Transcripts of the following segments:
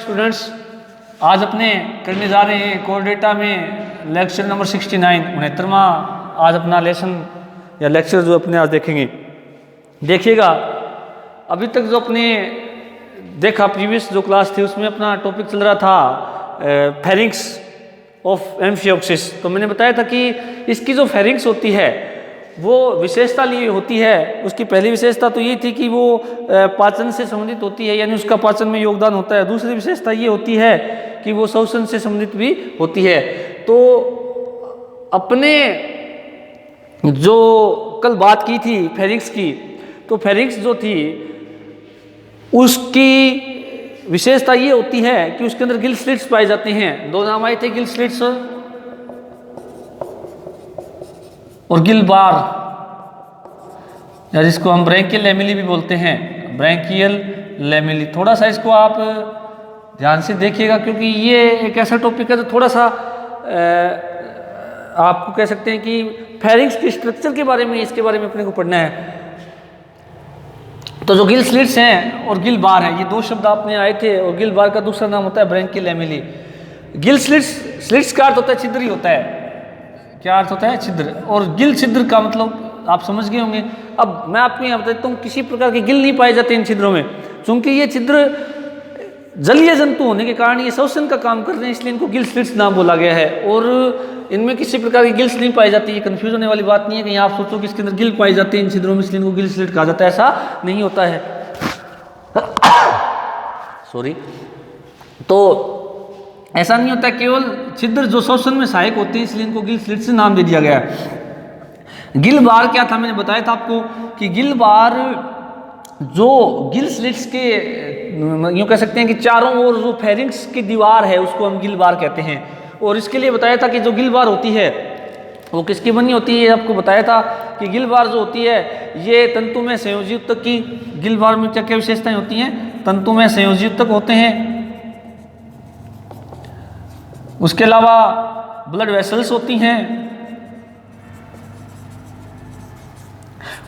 Students, आज अपने करने जा रहे हैं कोर डेटा में लेक्चर नंबर 69 69वां आज अपना लेसन या लेक्चर जो अपने आज देखेंगे। देखिएगा, अभी तक जो अपने देखा प्रीवियस जो क्लास थी उसमें अपना टॉपिक चल रहा था फेरिंग्स ऑफ एम्फियोक्सिस। तो मैंने बताया था कि इसकी जो फेरिंग्स होती है वो विशेषता लिए होती है। उसकी पहली विशेषता तो ये थी कि वो पाचन से संबंधित होती है, यानी उसका पाचन में योगदान होता है। दूसरी विशेषता ये होती है कि वो श्वसन से संबंधित भी होती है। तो अपने जो कल बात की थी फेरिंग्स की, तो फेरिंग्स जो थी उसकी विशेषता ये होती है कि उसके अंदर गिल स्लिट्स पाए जाते हैं। दो नाम आए थे, गिल स्लिट्स और गिल बार, या जिसको हम ब्रैंकियल लैमेली भी बोलते हैं, ब्रैंकियल लैमेली। थोड़ा सा इसको आप ध्यान से देखिएगा क्योंकि ये एक ऐसा टॉपिक है जो थोड़ा सा आपको कह सकते हैं कि फेरिंग्स के स्ट्रक्चर के बारे में, इसके बारे में अपने को पढ़ना है। तो जो गिल स्लिट्स हैं और गिल बार है, ये दो शब्द आपने आए थे, और गिल बार का दूसरा नाम होता है ब्रैंकियल लैमेली। गिल स्लिट्स का अर्थ होता है छिद्र ही होता है। क्या अर्थ होता है? छिद्र। और गिल छिद्र का मतलब आप समझ गए होंगे। अब मैं आपको यहाँ बताता हूँ, किसी प्रकार के गिल नहीं पाए जाते इन छिद्रों में, क्योंकि ये छिद्र जलीय जंतु होने के कारण ये श्वसन का काम कर रहे हैं, इसलिए इनको गिल स्लिट्स नाम बोला गया है। और इनमें किसी प्रकार की गिल्स नहीं पाई जाती। ये कंफ्यूज होने वाली बात नहीं है कि आप सोचो कि इसके अंदर गिल पाई जाती है इन छिद्रों में, इसलिए इनको गिल स्लिट कहा जाता है, ऐसा नहीं होता है। सॉरी। तो ऐसा नहीं होता, केवल छिद्र जो श्वसन में सहायक होते हैं इसलिए इनको गिल स्लिट से नाम दे दिया गया है। गिल बार क्या था? मैंने बताया था आपको कि गिल बार जो गिल स्लिट्स के यूँ कह सकते हैं कि चारों ओर जो फेरिंग्स की दीवार है उसको हम गिल बार कहते हैं। और इसके लिए बताया था कि जो गिल बार होती है वो किसकी बनी होती है। आपको बताया था कि गिल बार जो होती है ये तंतु में संयोजी ऊतक की, गिल बार में क्या क्या विशेषताएं होती हैं? तंतु में संयोजी ऊतक होते हैं, उसके अलावा ब्लड वेसल्स होती हैं,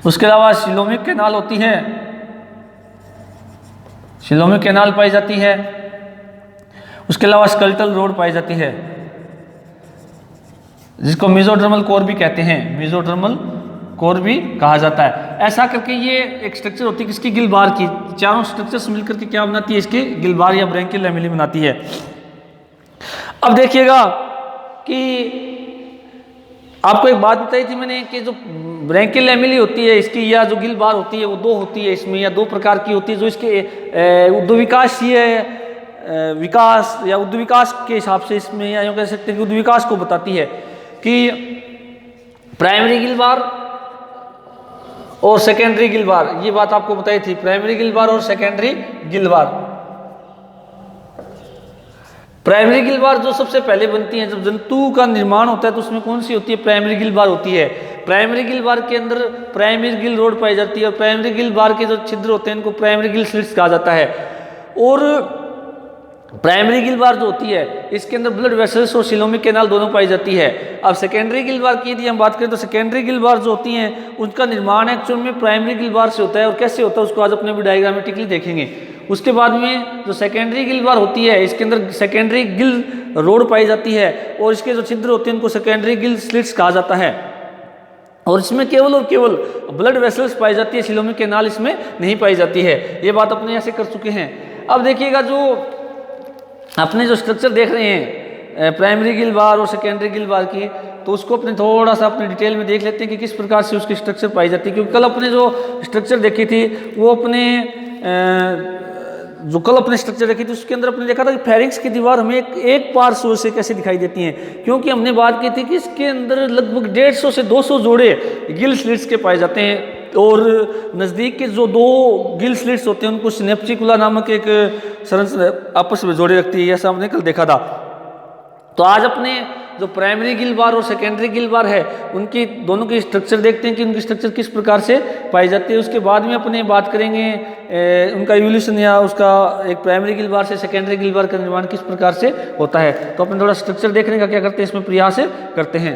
उसके अलावा सिलोमिक कैनाल होती है, सिलोमिक कैनाल पाई जाती है, उसके अलावा स्केलेटल रोड पाई जाती है जिसको मेसोडर्मल कोर भी कहते हैं, मेसोडर्मल कोर भी कहा जाता है। ऐसा करके ये एक स्ट्रक्चर होती है किसकी? गिल बार की। चारों स्ट्रक्चर्स मिलकर के क्या बनाती है? इसके गिल बार या ब्रैंकियल लैमेली बनाती है। अब देखिएगा कि आपको एक बात बताई थी मैंने कि जो ब्रैंकियल लैमेली होती है इसकी, या जो गिल बार होती है वो दो होती है इसमें, या दो प्रकार की होती है। जो इसके उद्विकासीय विकास या उद्विकास के हिसाब से इसमें, या यूँ कह सकते हैं कि उद्विकास को बताती है कि प्राइमरी गिल बार और सेकेंडरी गिल बार, ये बात आपको बताई थी, प्राइमरी गिल बार और सेकेंडरी गिल बार। प्राइमरी गिल बार जो सबसे पहले बनती है, जब जंतु का निर्माण होता है तो उसमें कौन सी होती है? प्राइमरी गिल बार होती है। प्राइमरी गिल बार के अंदर प्राइमरी गिल रोड पाई जाती है, और प्राइमरी गिल बार के जो छिद्र होते हैं इनको प्राइमरी गिल स्लिट्स कहा जाता है। और प्राइमरी गिल बार जो होती है इसके अंदर ब्लड वेसल्स और सिलोमिक कैनाल दोनों पाई जाती है। अब सेकेंडरी गिल बार की यदि हम बात करें तो सेकेंडरी गिल बार जो होती हैं उनका निर्माण एक्चुअल में प्राइमरी गिल बार से होता है। और कैसे होता है उसको आज अपने भी डायग्रामेटिकली देखेंगे। उसके बाद में जो सेकेंडरी गिल बार होती है इसके अंदर सेकेंडरी गिल रोड पाई जाती है, और इसके जो छिद्र होते हैं उनको सेकेंडरी गिल स्लिट्स कहा जाता है। और इसमें केवल और केवल ब्लड वेसल्स पाई जाती है, सिलोमिक कैनाल इसमें नहीं पाई जाती है। ये बात अपने ऐसे कर चुके हैं। अब देखिएगा, जो अपने जो स्ट्रक्चर देख रहे हैं प्राइमरी गिल बार और सेकेंडरी गिल बार की, तो उसको अपने थोड़ा सा अपने डिटेल में देख लेते हैं कि किस प्रकार से उसकी स्ट्रक्चर पाई जाती है। क्योंकि कल अपने जो स्ट्रक्चर देखी थी वो अपने जो कल अपने स्ट्रक्चर देखी थी उसके अंदर अपने देखा था कि फेरिंग्स की दीवार हमें एक पार्श्व से कैसे दिखाई देती हैं। क्योंकि हमने बात की थी कि इसके अंदर लगभग 150 से 200 जोड़े गिल स्लिट्स के पाए जाते हैं, और नज़दीक के जो दो गिल स्लिट्स होते हैं उनको सिनेप्टिकुला नामक एक संरचना आपस में जोड़े रखती है। ऐसा हमने कल देखा था। तो आज अपने जो प्राइमरी गिल बार और सेकेंडरी गिल बार है उनकी दोनों की स्ट्रक्चर देखते हैं कि उनकी स्ट्रक्चर किस प्रकार से पाई जाती है। उसके बाद में अपने बात करेंगे उनका इवोल्यूशन, या उसका एक प्राइमरी गिल बार से सेकेंडरी गिल बार का निर्माण किस प्रकार से होता है। तो अपने थोड़ा स्ट्रक्चर देखने का क्या करते हैं, इसमें प्रयास करते हैं।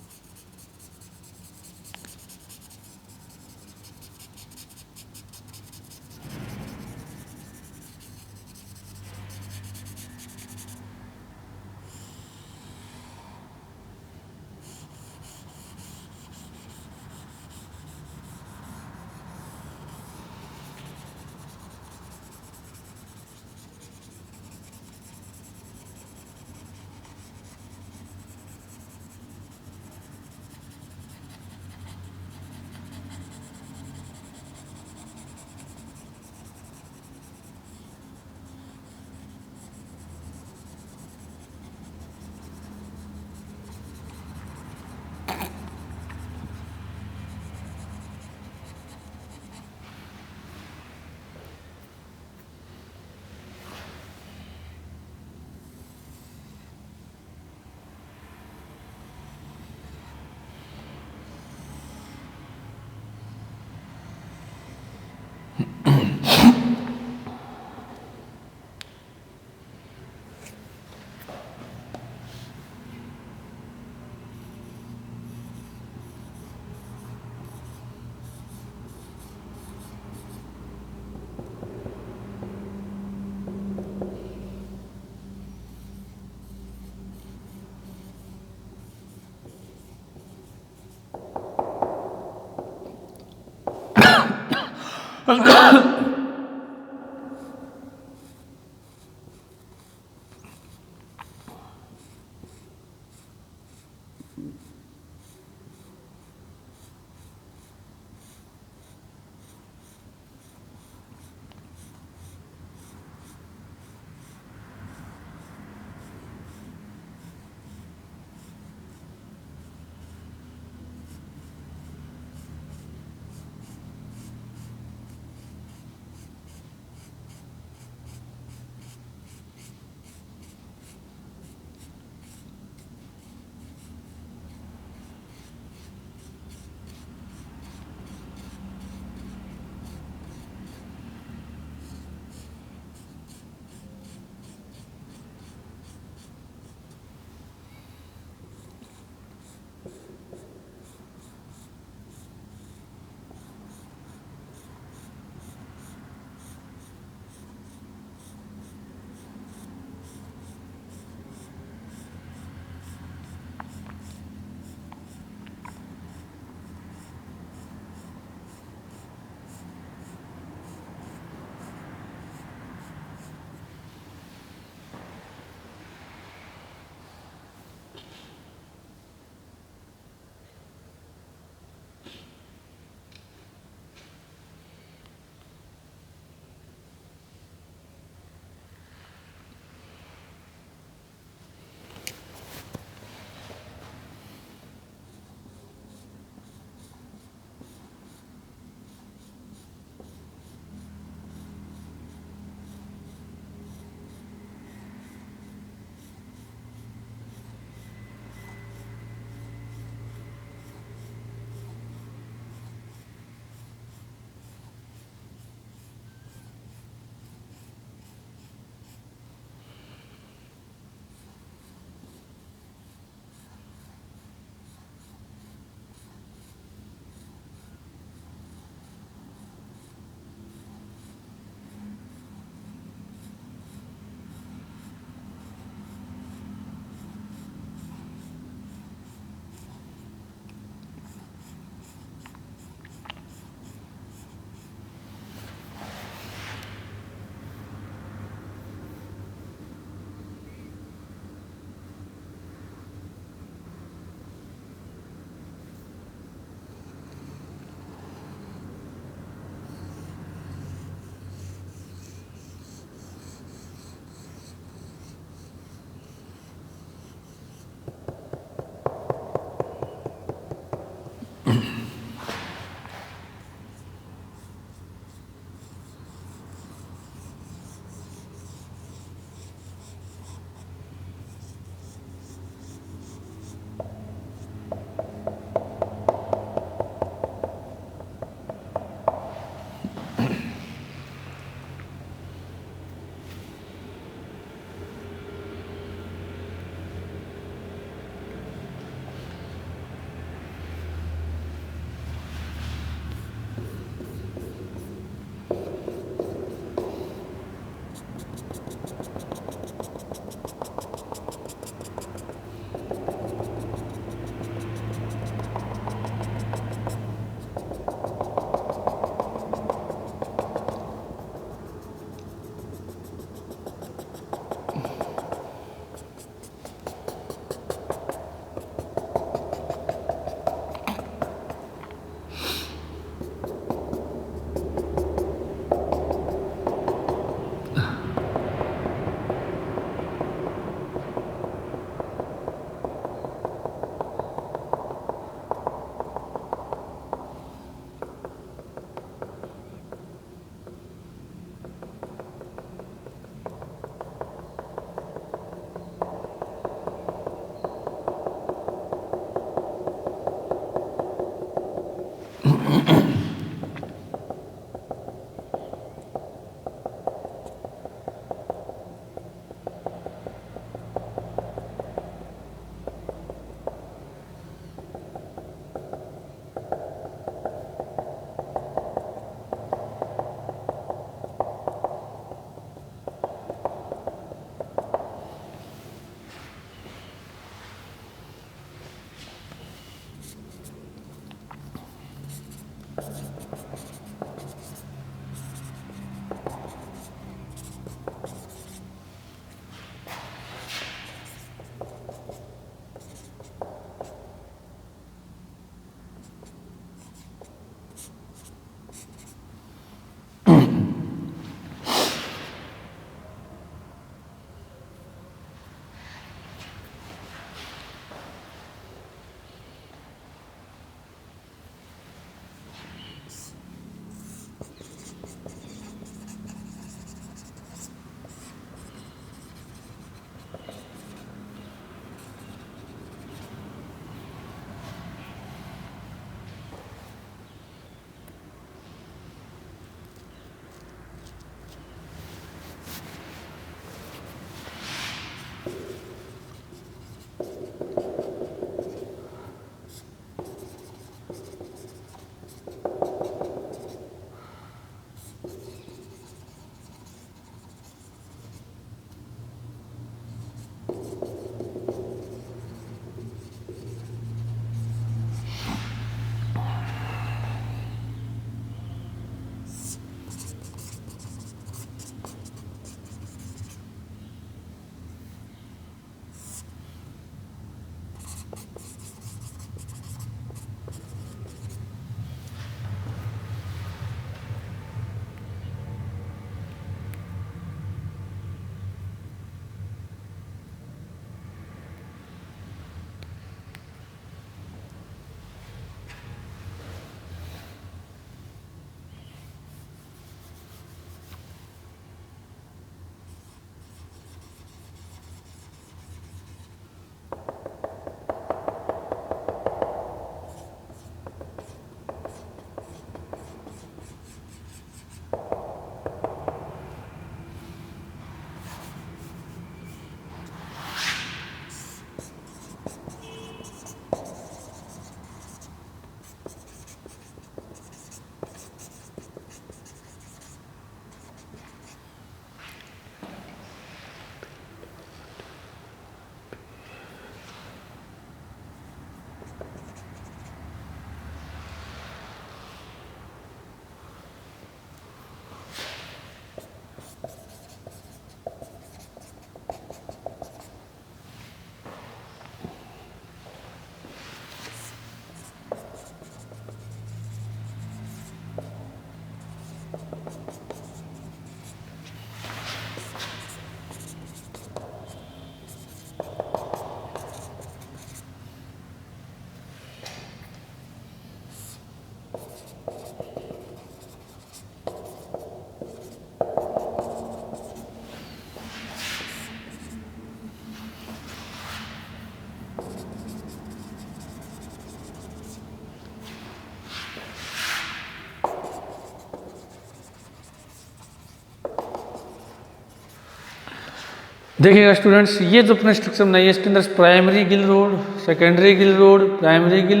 देखिएगा स्टूडेंट्स, ये जो अपना स्ट्रक्चर बनाइए है इसके अंदर primary gill rod, secondary gill rod, primary gill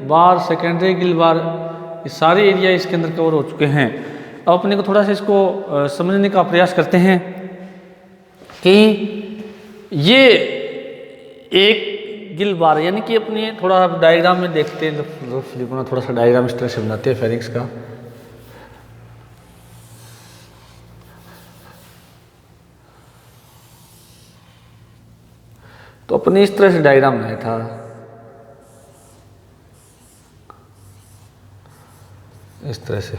bar, secondary gill bar, ये सारे एरिया इसके अंदर कवर हो चुके हैं। अब अपने को थोड़ा सा इसको समझने का प्रयास करते हैं कि ये एक गिल बार, यानी कि अपने थोड़ा डायग्राम में देखते हैं, रफली थोड़ा सा डायग्राम इस तरह से बनाते हैं फेरिंग्स का। तो अपने इस तरह से डायग्राम बनाया था, इस तरह से।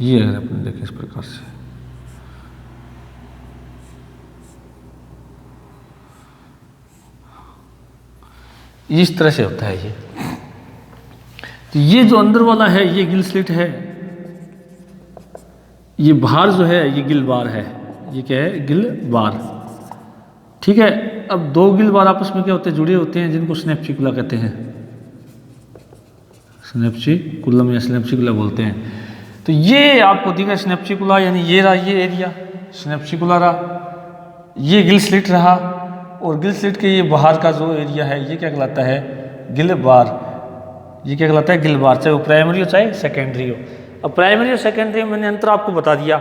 ये अगर अपने देखें इस प्रकार से, इस तरह से होता है ये। तो ये जो अंदर वाला है ये गिल स्लिट है, ये बाहर जो है ये गिल बार है। ये क्या है? गिल बार। ठीक है। अब दो गिल बार आपस में क्या होते हैं? जुड़े होते हैं, जिनको स्नेप्सिकुला कहते हैं, स्नेप्सिकुलम या स्नेप्सिकुला बोलते हैं। तो ये आपको दिखा स्नेप्सिकुला, यानी ये रहा ये एरिया स्नेप्सिकुला रहा, ये गिल स्लिट रहा, और गिल स्लिट के ये बाहर का जो एरिया है ये क्या कहलाता है? गिल बार। ये क्या कहलाता है? गिल बार, चाहे वो प्राइमरी हो चाहे सेकेंडरी हो। अब प्राइमरी और सेकेंडरी में मैंने अंतर आपको बता दिया।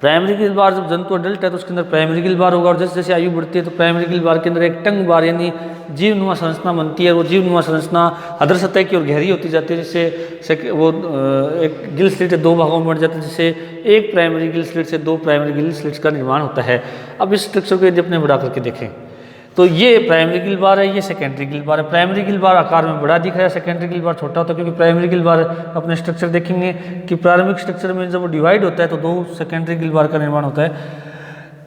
प्राइमरी गिल बार जब जंतु अडल्ट है तो उसके अंदर प्राइमरी गिल बार होगा, और जैसे जैसे आयु बढ़ती है तो प्राइमरी गिल बार के अंदर एक टंग बार यानी जीवनुमा संरचना बनती है। वो जीवनुमा संरचना अधर सतह की ओर गहरी होती जाती है, जिससे वो एक गिल स्लिट दो भागों में बढ़ जाता है, जिससे एक प्राइमरी गिल स्लिट से दो प्राइमरी गिल स्लिट्स का निर्माण होता है। अब इस स्ट्रक्चर को यदि अपने बढ़ा करके देखें तो ये प्राइमरी गिल बार है, ये सेकेंडरी गिल बार है। प्राइमरी गिल बार आकार में बड़ा दिख रहा है, सेकेंडरी गिल बार छोटा होता है, क्योंकि प्राइमरी गिल बार अपने स्ट्रक्चर देखेंगे कि प्रारंभिक स्ट्रक्चर में जब वो डिवाइड होता है तो दो सेकेंडरी गिल बार का निर्माण होता है।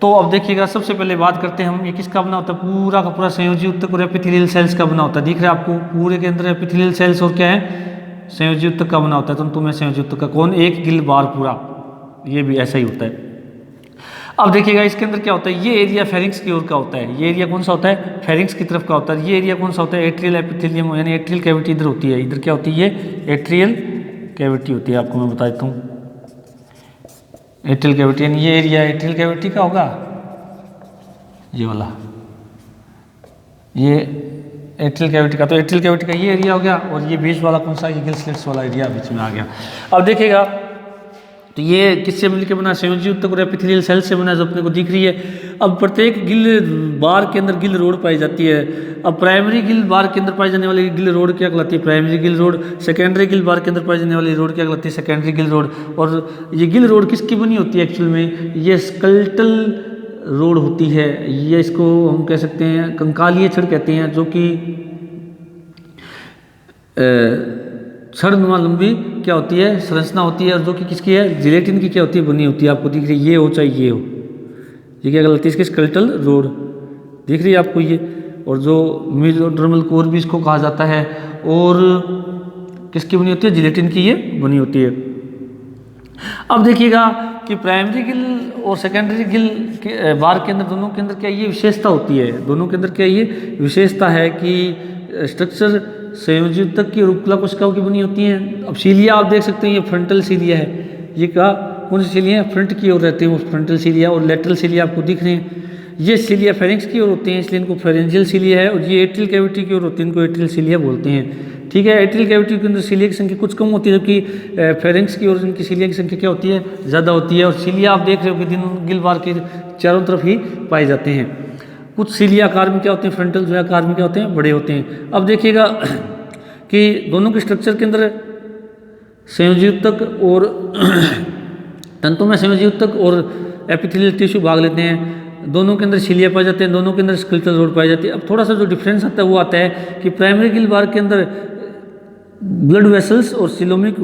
तो अब देखिएगा, सबसे पहले बात करते हैं हम, ये किसका बना होता है? पूरा का पूरा संयोजी ऊतक और एपिथेलियल सेल्स का बना होता है। दिख रहा है आपको? पूरे के अंदर एपिथेलियल सेल्स और क्या है? संयोजी ऊतक का बना होता है। तंतु में संयोजी ऊतक का कौन? एक गिल बार पूरा, ये भी ऐसा ही होता है। अब देखिएगा इसके अंदर क्या होता है? ये एरिया फेरिंग्स की ओर का होता है। ये एरिया कौन सा होता है? फेरिंग्स की तरफ का होता है। ये एरिया कौन सा होता है? एट्रियल एपिथेलियम, यानी एट्रियल कैविटी इधर होती है। इधर क्या होती है? ये एट्रियल कैविटी होती है। आपको मैं बता देता हूँ, एट्रियल कैविटी, यानी ये एरिया एट्रियल कैविटी का होगा, ये वाला, ये एट्रियल कैविटी का। तो एट्रियल कैविटी का ये एरिया हो गया, और ये बीच वाला कौन सा? ये गिल स्लिट्स वाला एरिया बीच में आ गया। अब देखिएगा, तो ये किससे मिलकर बना? संयोजी ऊतक और एपिथेलियल सेल से बना, जो अपने को दिख रही है। अब प्रत्येक गिल बार के अंदर गिल रोड पाई जाती है। अब प्राइमरी गिल बार के अंदर पाई जाने वाली गिल रोड क्या कहलाती है? Primary gill rod. Secondary gill bar के अंदर पाई जाने वाली रोड क्या कहलाती है? Secondary gill rod. और ये गिल रोड किसकी बनी होती है एक्चुअल में? ये स्केलेटल रोड होती है। ये इसको हम कह सकते हैं कंकालीय छड़ कहते हैं, जो कि छड़नुमा लंबी क्या होती है? संरचना होती है, और जो कि किसकी है? जिलेटिन की क्या होती है? बनी होती है। आपको दिख रही है, ये हो चाहे ये हो, ये क्या कहलाती है? इसकी स्केलेटल रोड दिख रही है आपको ये। और जो मेसोडर्मल कोर भी इसको कहा जाता है, और किसकी बनी होती है? जिलेटिन की ये बनी होती है। अब देखिएगा कि प्राइमरी गिल और सेकेंडरी गिल के बार के अंदर, दोनों के अंदर क्या ये विशेषता होती है? दोनों के अंदर क्या ये विशेषता है कि स्ट्रक्चर संयोजी ऊतक की और उपकला कोशिकाओं की बनी होती हैं। अब सीलिया आप देख सकते हैं, ये फ्रंटल सीलिया है। ये क्या, कौन सी सीलिया है? फ्रंट की ओर रहते हैं वो फ्रंटल सीलिया, और लेटरल सीलिया आपको दिख रहे हैं। ये सीलिया फेरिंग्स की ओर होते हैं, इसलिए इनको फेरेंजियल सीलिया है। और ये एट्रियल कैविटी की ओर होते हैं, इनको एट्रियल सीलिया बोलते हैं। ठीक है। एट्रियल कैविटी के अंदर सीलिया की संख्या कुछ कम होती है, जबकि फेरिंग्स की ओर इनकी सीलिया की संख्या क्या होती है? ज़्यादा होती है। और सीलिया आप देख रहे हो कि दिन गिल बार के चारों तरफ ही पाए जाते हैं। कुछ सीलिया आकार में क्या होते हैं? फ्रंटल जो है आकार में क्या होते हैं? बड़े होते हैं। अब देखिएगा कि दोनों के स्ट्रक्चर के अंदर संयोजी ऊतक और तंतु में संयोजी ऊतक और एपिथेलियल टिश्यू भाग लेते हैं। दोनों के अंदर सीलिया पाए जाते हैं, दोनों के अंदर स्केलेटल रोड पाई जाती है। अब थोड़ा सा जो डिफरेंस आता है वो आता है कि प्राइमरी गिल बार के अंदर ब्लड वेसल्स और सिलोमिक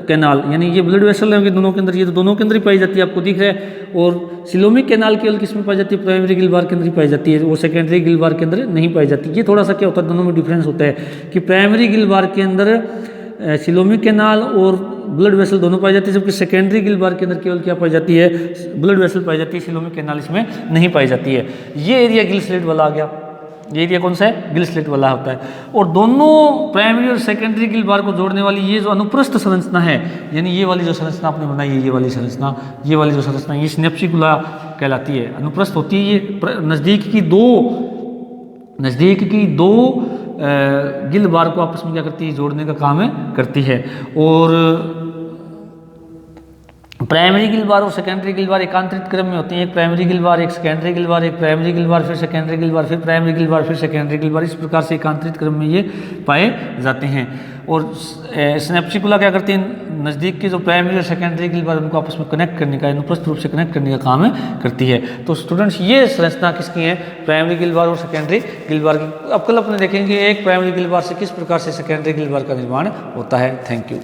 कैनाल, यानी ये ब्लड वेसल है दोनों के अंदर, ये तो दोनों के अंदर ही पाई जाती है, आपको दिख रहा है। और सिलोमिक कैनाल केवल किस में पाई जाती है? प्राइमरी गिल बार के अंदर ही पाई जाती है, वो सेकेंडरी गिल बार के अंदर नहीं पाई जाती। ये थोड़ा सा क्या होता है, दोनों में डिफरेंस होता है कि प्राइमरी गिल बार के अंदर सिलोमिक कैनाल और ब्लड वेसल दोनों पाई जाती है, जबकि सेकेंडरी गिल बार के अंदर केवल क्या पाई जाती है, ब्लड वेसल पाई जाती है, सिलोमिक कैनाल इसमें नहीं पाई जाती है। ये एरिया गिल स्लिट वाला आ गया, ये एरिया कौन सा है, गिल स्लिट वाला होता है। और दोनों प्राइमरी और सेकेंडरी गिल बार को जोड़ने वाली ये जो अनुप्रस्थ संरचना है, यानी ये वाली जो संरचना आपने बनाई है, ये वाली संरचना, ये वाली जो संरचना, ये स्नेप्सिकुला कहलाती है, अनुप्रस्थ होती है। ये नज़दीक की दो गिल बार को आपस में क्या करती है, जोड़ने का काम करती है। और प्राइमरी गिल बार और सेकेंडरी गिल बार एकांतरित क्रम में होती हैं, एक प्राइमरी गिल बार, एक सेकेंडरी गिल बार, एक प्राइमरी गिल बार, फिर सेकेंडरी गिल बार, फिर प्राइमरी गिल बार, फिर सेकेंडरी गिल बार, इस प्रकार से एकांतरित क्रम में ये पाए जाते हैं। और स्नेप्सिकुला क्या करती हैं, नज़दीक के जो प्राइमरी और सेकेंडरी गिल बार उनको आपस में कनेक्ट करने का, अनुप्रस्थ रूप से कनेक्ट करने का काम करती है। तो स्टूडेंट्स ये संरचना किसकी है, प्राइमरी गिल बार और सेकेंडरी गिल बार की। अब कल अपने देखेंगे एक प्राइमरी गिल बार से किस प्रकार से सेकेंडरी गिल बार का निर्माण होता है। Thank you.